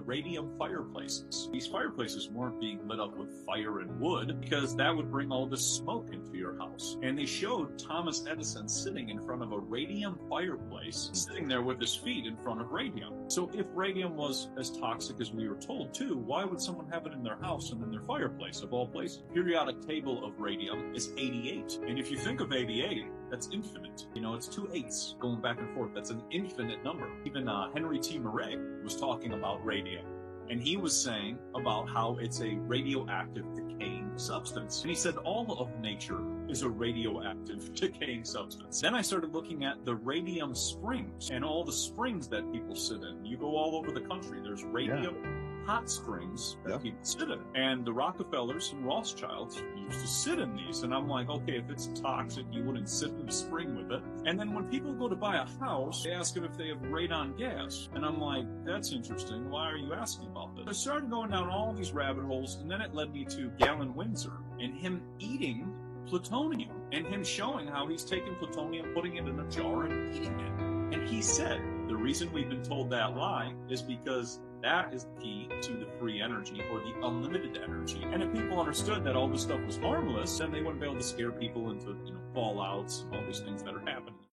radium fireplaces. These fireplaces weren't being lit up with fire and wood because that would bring all the smoke into your house. And they showed Thomas Edison sitting in front of a radium fireplace, sitting there with his feet in front of radium. So if radium was as toxic as we were told too, why would someone have it in their house and in their fireplace of all places? Periodic table of radium is 88. And if you think of 88, that's infinite. You know, it's 2 8s going back and forth. That's an infinite number. Even Henry T. Murray was talking about radium. And he was saying about how it's a radioactive decaying substance. And he said all of nature is a radioactive decaying substance. Then I started looking at the radium springs and all the springs that people sit in. You go all over the country, there's radium hot springs that people sit in. And the Rockefellers and Rothschilds used to sit in these. And I'm like, okay, if it's toxic, you wouldn't sit in the spring with it. And then when people go to buy a house, they ask them if they have radon gas. And I'm like, that's interesting. Why are you asking about this? I started going down all these rabbit holes, and then it led me to Galen Windsor and him eating plutonium and him showing how he's taking plutonium, putting it in a jar and eating it. And he said, the reason we've been told that lie is because that is the key to the free energy or the unlimited energy. And if people understood that all this stuff was harmless, then they wouldn't be able to scare people into, fallouts and all these things that are happening.